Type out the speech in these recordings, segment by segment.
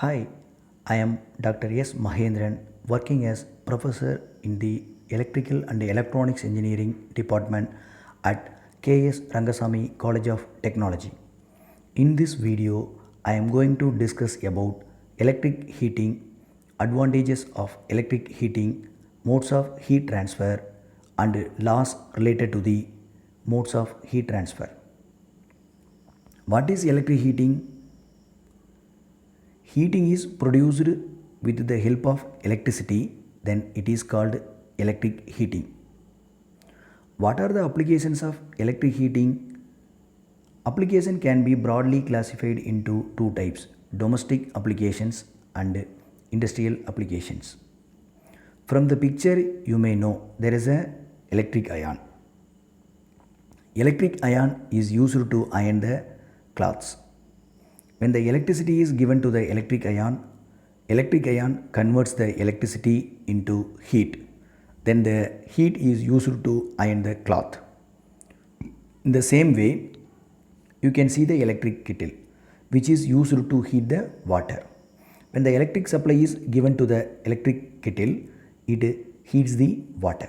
Hi, I am Dr. S. Mahendran, working as professor in the Electrical and Electronics Engineering Department at K.S. Rangasamy College of Technology. In this video, I am going to discuss about electric heating, advantages of electric heating, modes of heat transfer, and laws related to the modes of heat transfer. What is electric heating? Heating is produced with the help of electricity, then it is called electric heating. What are the applications of electric heating? Application can be broadly classified into two types: domestic applications and industrial applications. From the picture you may know there is a electric iron. Electric iron is used to iron the clothes. When the electricity is given to the electric ion converts the electricity into heat. Then the heat is used to iron the cloth. In the same way, you can see the electric kettle, which is used to heat the water. When the electric supply is given to the electric kettle, it heats the water.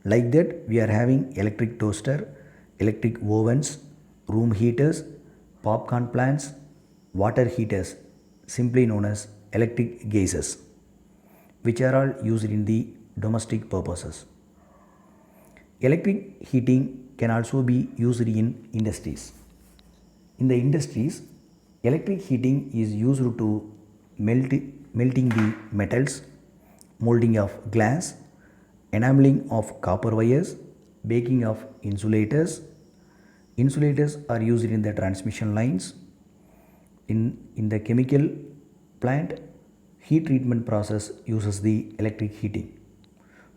Like that, we are having electric toaster, electric ovens, room heaters, popcorn plants, water heaters, simply known as electric gases, which are all used in the domestic purposes. Electric heating can also be used in industries. In the industries, electric heating is used to melting the metals, molding of glass, enameling of copper wires, baking of insulators. Insulators are used in the transmission lines. In the chemical plant, heat treatment process uses the electric heating.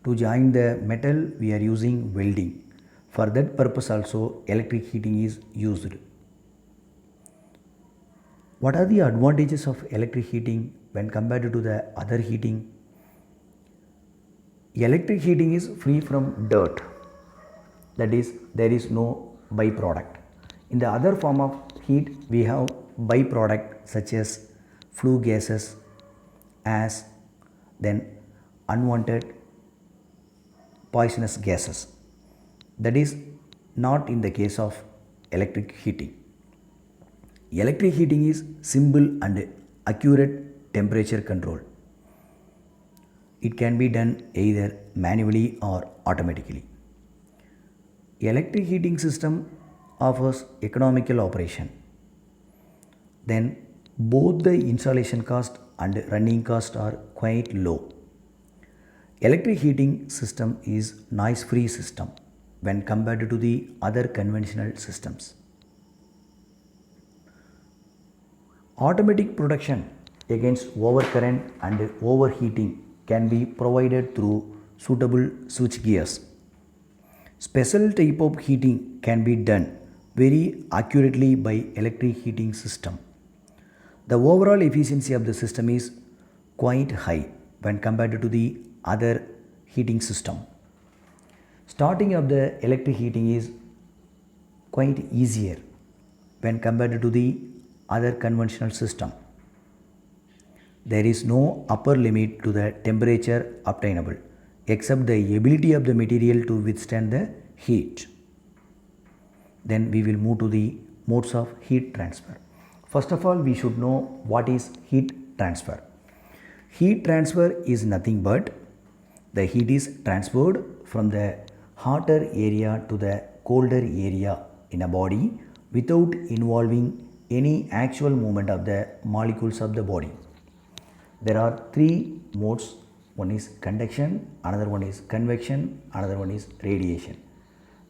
To join the metal, we are using welding. For that purpose also electric heating is used. What are the advantages of electric heating when compared to the other heating? Electric heating is free from dirt. That is, there is no byproduct. In the other form of heat, we have byproduct such as flue gases, as then unwanted poisonous gases. That is not in the case of electric heating. Electric heating is simple and accurate temperature control. It can be done either manually or automatically. Electric heating system offers economical operation. Then both the installation cost and running cost are quite low. Electric heating system is noise free system when compared to the other conventional systems. Automatic protection against overcurrent and overheating can be provided through suitable switch gears. Special type of heating can be done very accurately by electric heating system. The overall efficiency of the system is quite high when compared to the other heating system. Starting of the electric heating is quite easier when compared to the other conventional system. There is no upper limit to the temperature obtainable except the ability of the material to withstand the heat. Then we will move to the modes of heat transfer. First of all, we should know what is heat transfer. Heat transfer is nothing but the heat is transferred from the hotter area to the colder area in a body without involving any actual movement of the molecules of the body. There are three modes. One is conduction, another one is convection, another one is radiation.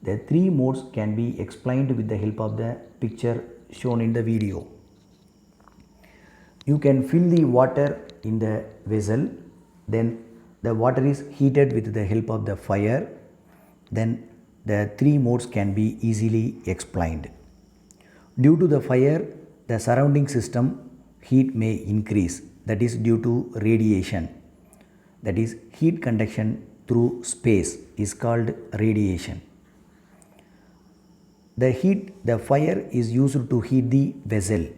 The three modes can be explained with the help of the picture shown in the video. You can fill the water in the vessel, then the water is heated with the help of the fire, then the three modes can be easily explained. Due to the fire, the surrounding system heat may increase, that is due to radiation. That is, heat conduction through space is called radiation. The fire is used to heat the vessel.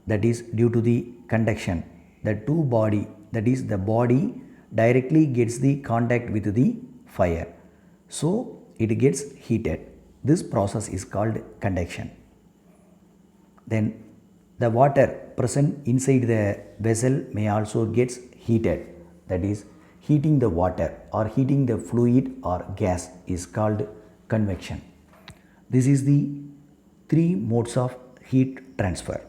that is due to the conduction. The two body, that is the body directly gets the contact with the fire. So it gets heated. This process is called conduction. Then the water present inside the vessel may also gets heated, that is heating the water or heating the fluid or gas is called convection. This is the three modes of heat transfer.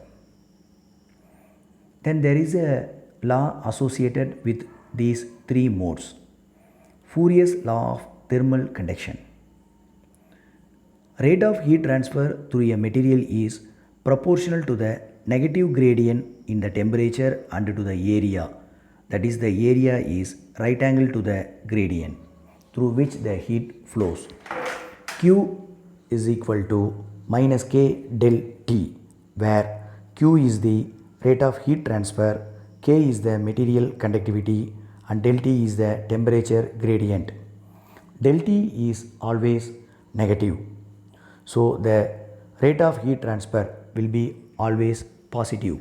Then there is a law associated with these three modes. Fourier's law of thermal conduction. Rate of heat transfer through a material is proportional to the negative gradient in the temperature and to the area, that is the area is right angle to the gradient through which the heat flows. Q is equal to minus K del T, where Q is the rate of heat transfer, K is the material conductivity and del T is the temperature gradient. Del T is always negative. So the rate of heat transfer will be always positive.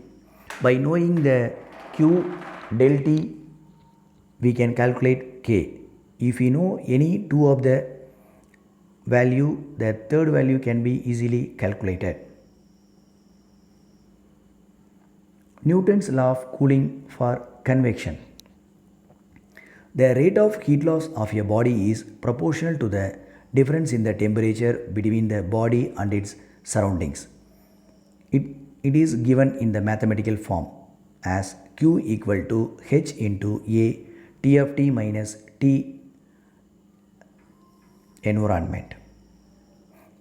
By knowing the Q del T, we can calculate K. If we know any two of the value, the third value can be easily calculated. Newton's law of cooling for convection. The rate of heat loss of a body is proportional to the difference in the temperature between the body and its surroundings. It is given in the mathematical form as Q equal to H into A T of T minus T environment.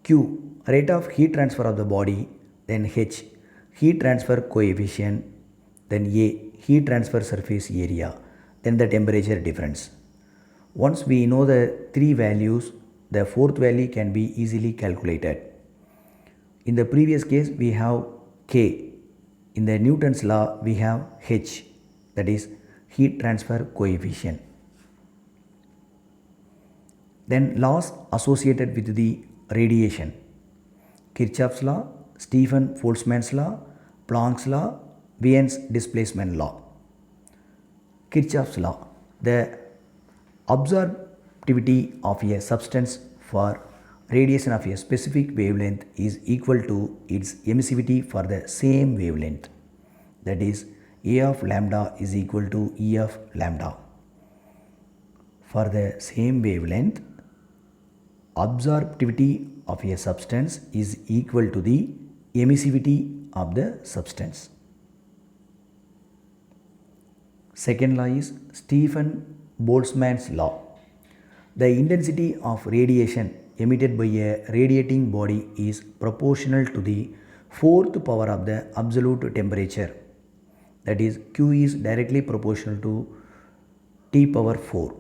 Q, rate of heat transfer of the body, then H, heat transfer coefficient, then A, heat transfer surface area, then the temperature difference. Once we know the three values, the fourth value can be easily calculated. In the previous case we have K. In the Newton's law we have H, that is heat transfer coefficient. Then laws associated with the radiation. Kirchhoff's law, Stephen Boltzmann's law, Planck's law, Wien's displacement law. Kirchhoff's law. The absorptivity of a substance for radiation of a specific wavelength is equal to its emissivity for the same wavelength. That is A of lambda is equal to E of lambda. For the same wavelength, absorptivity of a substance is equal to the emissivity of the substance. Second law is Stephen Boltzmann's law. The intensity of radiation emitted by a radiating body is proportional to the fourth power of the absolute temperature. That is, Q is directly proportional to T power 4,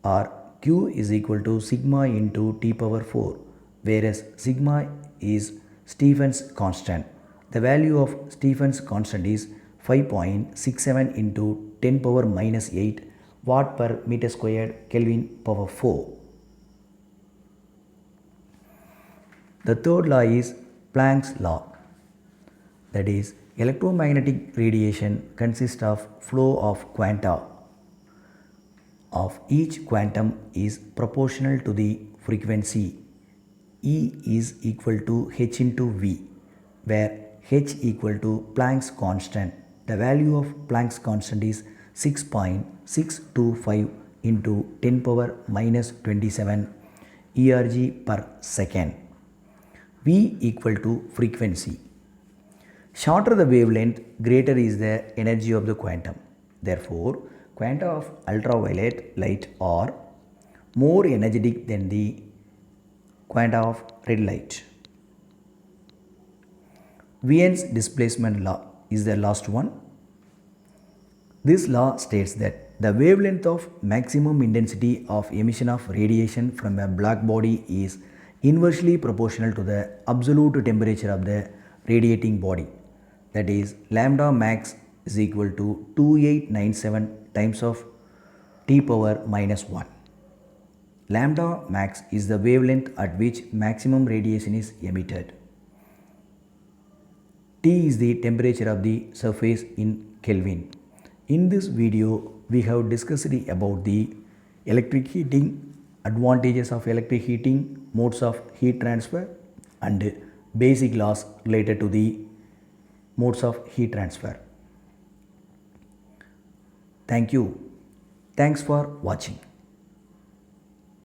or Q is equal to sigma into T power 4, whereas sigma is Stephen's constant. The value of Stephen's constant is 5.67 into 10 power minus 8 watt per meter squared Kelvin power 4. The third law is Planck's law. That is, electromagnetic radiation consists of flow of quanta of each quantum is proportional to the frequency. E is equal to h into v, where h equal to Planck's constant. The value of Planck's constant is 6.625 into 10 power minus 27 ERG per second. V equal to frequency. Shorter the wavelength, greater is the energy of the quantum. Therefore, quanta of ultraviolet light are more energetic than the quanta of red light. Wien's displacement law is the last one. This law states that the wavelength of maximum intensity of emission of radiation from a black body is inversely proportional to the absolute temperature of the radiating body. That is, lambda max is equal to 2897 times of T power minus 1. Lambda max is the wavelength at which maximum radiation is emitted. T is the temperature of the surface in Kelvin. In this video, we have discussed about the electric heating, advantages of electric heating, modes of heat transfer, and basic laws related to the modes of heat transfer. Thank you. Thanks for watching.